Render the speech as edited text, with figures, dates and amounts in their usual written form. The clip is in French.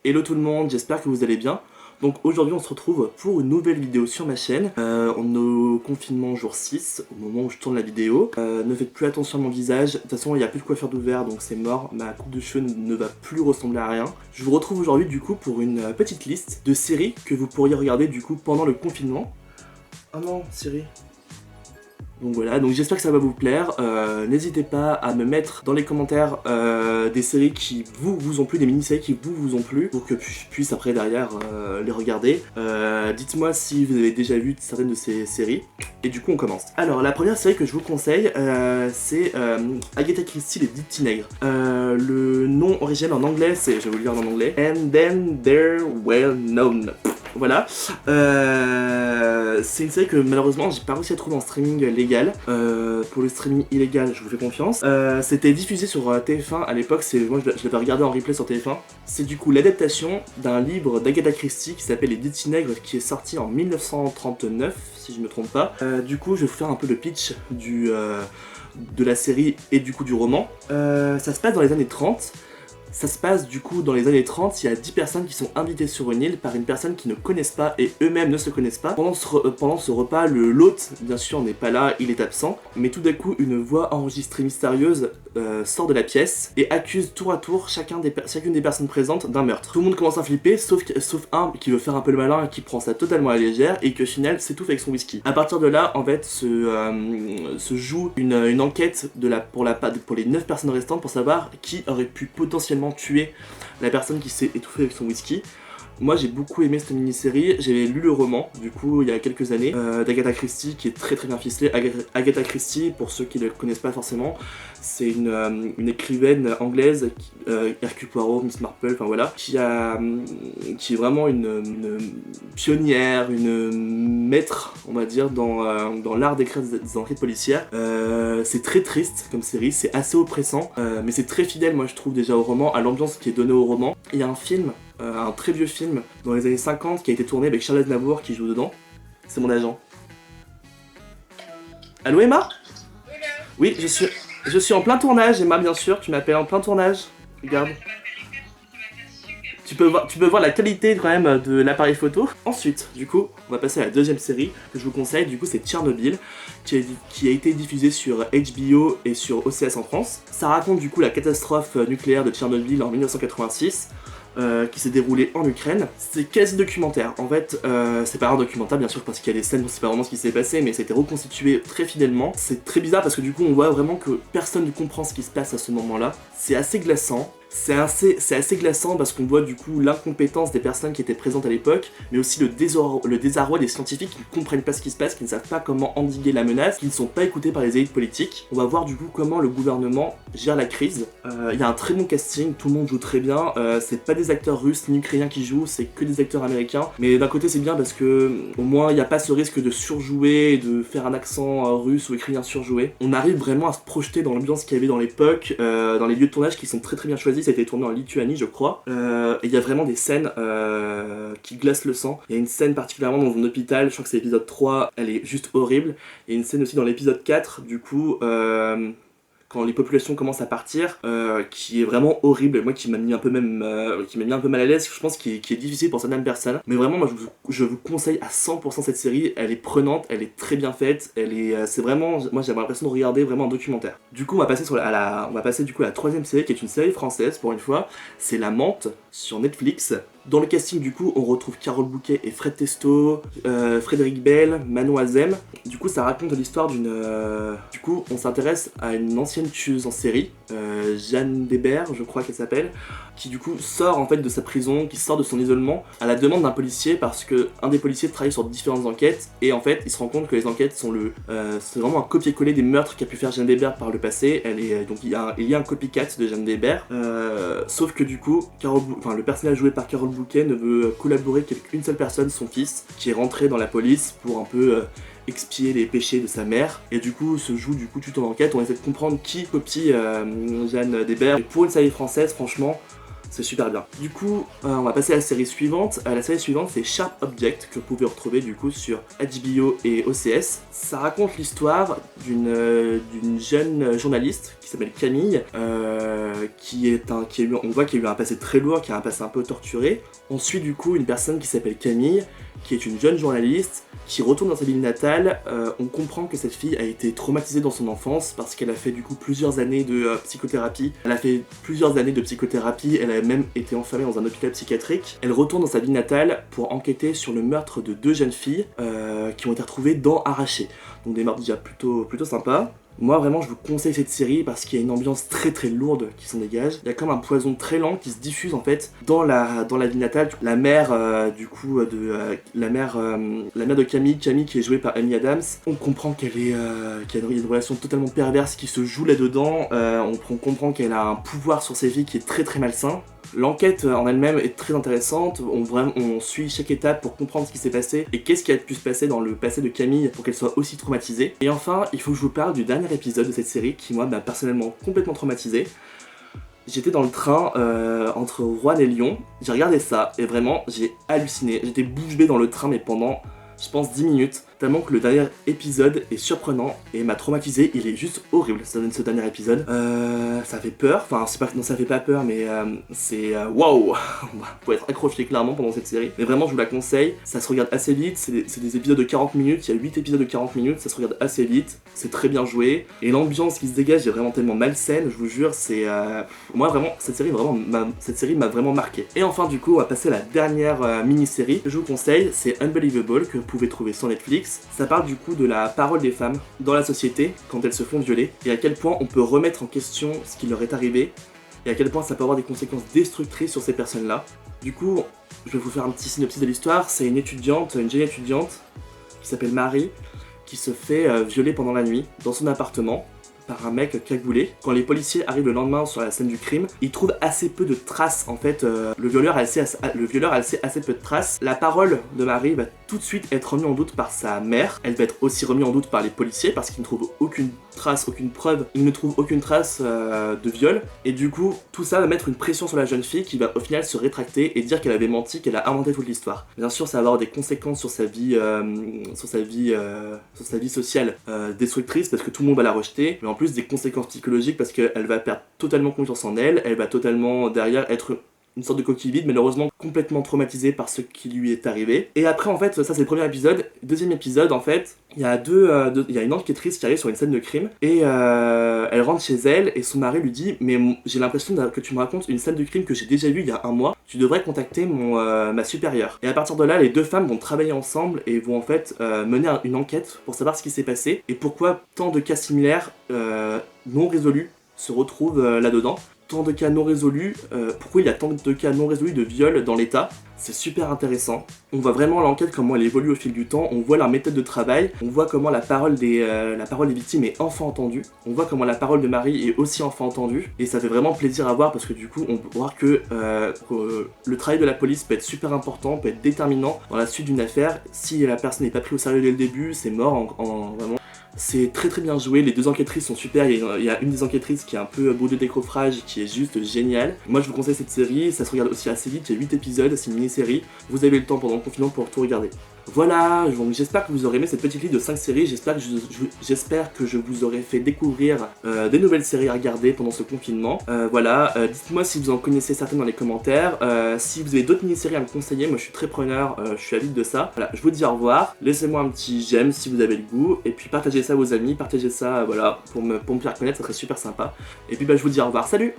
Hello tout le monde, j'espère que vous allez bien. Donc aujourd'hui on se retrouve pour une nouvelle vidéo sur ma chaîne. On est au confinement jour 6, au moment où je tourne la vidéo. Ne faites plus attention à mon visage, de toute façon il n'y a plus de coiffure d'ouvert donc c'est mort. Ma coupe de cheveux ne va plus ressembler à rien. Je vous retrouve aujourd'hui du coup pour une petite liste de séries que vous pourriez regarder du coup pendant le confinement. Ah non, série. Donc voilà, donc j'espère que ça va vous plaire. N'hésitez pas à me mettre dans les commentaires des séries qui vous ont plu, des mini-séries qui vous ont plu, pour que je puisse après derrière les regarder. Dites-moi si vous avez déjà vu certaines de ces séries. Et du coup on commence. Alors la première série que je vous conseille c'est Agatha Christie, les 10 petits nègres. Le nom original en anglais c'est, je vais vous le dire en anglais, And Then They're Well Known. Voilà, c'est une série que malheureusement j'ai pas réussi à trouver en streaming légal. Pour le streaming illégal, je vous fais confiance. C'était diffusé sur TF1 à l'époque, moi je l'avais regardé en replay sur TF1. C'est du coup l'adaptation d'un livre d'Agatha Christie qui s'appelle Les 10 petits nègres, qui est sorti en 1939, si je me trompe pas. Du coup, je vais vous faire un peu le pitch de la série et du coup du roman. Ça se passe dans les années 30. Ça se passe du coup dans les années 30, il y a 10 personnes qui sont invitées sur une île par une personne qu'ils ne connaissent pas et eux-mêmes ne se connaissent pas. Pendant ce repas, l'hôte, bien sûr, n'est pas là, il est absent, mais tout d'un coup, une voix enregistrée mystérieuse sort de la pièce et accuse tour à tour chacune des personnes présentes d'un meurtre. Tout le monde commence à flipper, sauf un qui veut faire un peu le malin et qui prend ça totalement à la légère et qui au final s'étouffe avec son whisky. À partir de là, en fait, se joue une enquête pour les 9 personnes restantes pour savoir qui aurait pu potentiellement tuer la personne qui s'est étouffée avec son whisky. Moi j'ai beaucoup aimé cette mini-série, j'ai lu le roman du coup il y a quelques années d'Agatha Christie qui est très très bien ficelé. Agatha Christie, pour ceux qui ne le connaissent pas forcément, c'est une écrivaine anglaise, Hercule Poirot, Miss Marple, enfin voilà, qui est vraiment une pionnière, une maître on va dire dans l'art d'écrire des enquêtes policières. C'est très triste comme série, c'est assez oppressant, mais c'est très fidèle moi je trouve déjà au roman, à l'ambiance qui est donnée au roman. Il y a un film, un très vieux film dans les années 50 qui a été tourné avec Charles Aznavour qui joue dedans. C'est mon agent. Allô Emma? Oui, je suis en plein tournage Emma, bien sûr, tu m'appelles en plein tournage. Regarde. Tu peux voir la qualité quand même de l'appareil photo. Ensuite, du coup, on va passer à la deuxième série que je vous conseille. Du coup, c'est Tchernobyl, qui a été diffusée sur HBO et sur OCS en France. Ça raconte du coup la catastrophe nucléaire de Tchernobyl en 1986. Qui s'est déroulé en Ukraine. C'est quasi documentaire. En fait, c'est pas un documentaire bien sûr parce qu'il y a des scènes où c'est pas vraiment ce qui s'est passé, mais c'était reconstitué très fidèlement. C'est très bizarre parce que du coup on voit vraiment que personne ne comprend ce qui se passe à ce moment-là. C'est assez glaçant. C'est assez glaçant parce qu'on voit du coup l'incompétence des personnes qui étaient présentes à l'époque, mais aussi le désarroi des scientifiques qui ne comprennent pas ce qui se passe, qui ne savent pas comment endiguer la menace, qui ne sont pas écoutés par les élites politiques. On va voir du coup comment le gouvernement gère la crise. Il y a un très bon casting, tout le monde joue très bien. C'est pas des acteurs russes ni ukrainiens qui jouent, c'est que des acteurs américains. Mais d'un côté c'est bien parce que au moins il n'y a pas ce risque de surjouer, de faire un accent russe ou ukrainien surjoué. On arrive vraiment à se projeter dans l'ambiance qu'il y avait dans l'époque, dans les lieux de tournage qui sont très très bien choisis. Ça a été tourné en Lituanie je crois, et il y a vraiment des scènes qui glacent le sang. Il y a une scène particulièrement dans un hôpital, je crois que c'est l'épisode 3, elle est juste horrible. Il y a une scène aussi dans l'épisode 4 du coup, quand les populations commencent à partir, qui est vraiment horrible, moi qui m'a mis un peu mal à l'aise, je pense qui est difficile pour certaines personnes. Mais vraiment moi je vous conseille à 100% cette série, elle est prenante, elle est très bien faite, c'est vraiment, moi j'avais l'impression de regarder vraiment un documentaire. Du coup on va passer du coup à la troisième série qui est une série française pour une fois, c'est La Menthe sur Netflix. Dans le casting du coup on retrouve Carole Bouquet et Fred Testo, Frédéric Bell, Manon Azem. Du coup ça raconte l'histoire Du coup on s'intéresse à une ancienne tueuse en série, Jeanne Débert je crois qu'elle s'appelle, qui du coup sort en fait de sa prison, qui sort de son isolement à la demande d'un policier parce que un des policiers travaille sur différentes enquêtes et en fait il se rend compte que les enquêtes sont c'est vraiment un copier-coller des meurtres qu'a pu faire Jeanne Débert par le passé. Donc il y a un copycat de Jeanne Débert, sauf que du coup le personnage joué par Carole Bouquet ne veut collaborer qu'avec une seule personne, son fils, qui est rentré dans la police pour un peu expier les péchés de sa mère. Et du coup se joue du coup toute en enquête, on essaie de comprendre qui copie Jeanne Débert. Et pour une série française franchement c'est super bien. Du coup, on va passer à la série suivante. La série suivante, c'est Sharp Object, que vous pouvez retrouver du coup sur HBO et OCS. Ça raconte l'histoire d'une jeune journaliste qui s'appelle Camille, on voit qu'il y a eu un passé très lourd, qui a un passé un peu torturé. On suit du coup une personne qui s'appelle Camille, qui est une jeune journaliste, qui retourne dans sa ville natale. On comprend que cette fille a été traumatisée dans son enfance parce qu'elle a fait du coup plusieurs années de psychothérapie. Elle a fait plusieurs années de psychothérapie, elle a même été enfermée dans un hôpital psychiatrique. Elle retourne dans sa ville natale pour enquêter sur le meurtre de 2 jeunes filles qui ont été retrouvées dents arrachées. Donc des meurtres déjà plutôt sympas. Moi vraiment je vous conseille cette série parce qu'il y a une ambiance très lourde qui s'en dégage. Il y a comme un poison très lent qui se diffuse en fait dans la ville natale. La mère la mère de Camille qui est jouée par Amy Adams. On comprend qu'elle est qu'il y a une relation totalement perverse qui se joue là-dedans. On comprend qu'elle a un pouvoir sur ses filles qui est très malsain. L'enquête en elle-même est très intéressante, on suit chaque étape pour comprendre ce qui s'est passé et qu'est-ce qui a pu se passer dans le passé de Camille pour qu'elle soit aussi traumatisée. Et enfin, il faut que je vous parle du dernier épisode de cette série qui moi m'a personnellement complètement traumatisé. J'étais dans le train entre Rouen et Lyon, j'ai regardé ça et vraiment j'ai halluciné. J'étais bouche bée dans le train mais pendant je pense 10 minutes, tellement que le dernier épisode est surprenant et m'a traumatisé, il est juste horrible ce dernier épisode. Ça fait peur, enfin c'est pas, non ça fait pas peur mais c'est waouh. Faut être accroché clairement pendant cette série. Mais vraiment je vous la conseille, ça se regarde assez vite, c'est des épisodes de 40 minutes, il y a 8 épisodes de 40 minutes, ça se regarde assez vite, c'est très bien joué. Et l'ambiance qui se dégage est vraiment tellement malsaine, je vous jure, c'est... moi vraiment, cette série m'a vraiment marqué. Et enfin du coup on va passer à la dernière mini-série que je vous conseille, c'est Unbelievable, que vous pouvez trouver sur Netflix. Ça parle du coup de la parole des femmes dans la société quand elles se font violer et à quel point on peut remettre en question ce qui leur est arrivé et à quel point ça peut avoir des conséquences destructrices sur ces personnes-là. Du coup, je vais vous faire un petit synopsis de l'histoire. C'est une jeune étudiante qui s'appelle Marie qui se fait violer pendant la nuit dans son appartement par un mec cagoulé. Quand les policiers arrivent le lendemain sur la scène du crime, ils trouvent assez peu de traces en fait. Le violeur a assez peu de traces. La parole de Marie va tout de suite être remise en doute par sa mère. Elle va être aussi remise en doute par les policiers parce qu'ils ne trouvent aucune trace, aucune preuve. Ils ne trouvent aucune trace de viol. Et du coup, tout ça va mettre une pression sur la jeune fille qui va au final se rétracter et dire qu'elle avait menti, qu'elle a inventé toute l'histoire. Bien sûr, ça va avoir des conséquences sur sa vie sociale destructrice parce que tout le monde va la rejeter. Mais en plus des conséquences psychologiques parce qu'elle va perdre totalement confiance en elle, elle va totalement derrière être une sorte de coquille vide, malheureusement complètement traumatisée par ce qui lui est arrivé. Et après en fait, ça c'est le premier épisode. Deuxième épisode en fait, il y a une enquêtrice qui arrive sur une scène de crime et elle rentre chez elle et son mari lui dit mais j'ai l'impression que tu me racontes une scène de crime que j'ai déjà vue il y a un mois, tu devrais contacter ma supérieure. Et à partir de là, les 2 femmes vont travailler ensemble et vont en fait mener une enquête pour savoir ce qui s'est passé et pourquoi tant de cas similaires non résolus se retrouvent là-dedans. Tant de cas non résolus, pourquoi il y a tant de cas non résolus de viol dans l'état. C'est super intéressant. On voit vraiment l'enquête, comment elle évolue au fil du temps, on voit leur méthode de travail, on voit comment la parole des victimes est enfin entendue, on voit comment la parole de Marie est aussi enfin entendue, et ça fait vraiment plaisir à voir parce que du coup on peut voir que le travail de la police peut être super important, peut être déterminant dans la suite d'une affaire. Si la personne n'est pas prise au sérieux dès le début, c'est mort vraiment. C'est très bien joué, les 2 enquêtrices sont super, il y a une des enquêtrices qui est un peu bout de décoffrage qui est juste géniale. Moi je vous conseille cette série, ça se regarde aussi assez vite, il y a 8 épisodes, c'est une mini-série, vous avez le temps pendant le confinement pour tout regarder. Voilà, donc j'espère que vous aurez aimé cette petite liste de 5 séries, j'espère que je vous aurai fait découvrir des nouvelles séries à regarder pendant ce confinement. Voilà, dites-moi si vous en connaissez certaines dans les commentaires, si vous avez d'autres mini-séries à me conseiller, moi je suis très preneur, je suis avide de ça. Voilà, je vous dis au revoir, laissez-moi un petit j'aime si vous avez le goût, et puis partagez ça à vos amis, partagez ça voilà, pour me faire connaître, ça serait super sympa. Et puis je vous dis au revoir, salut!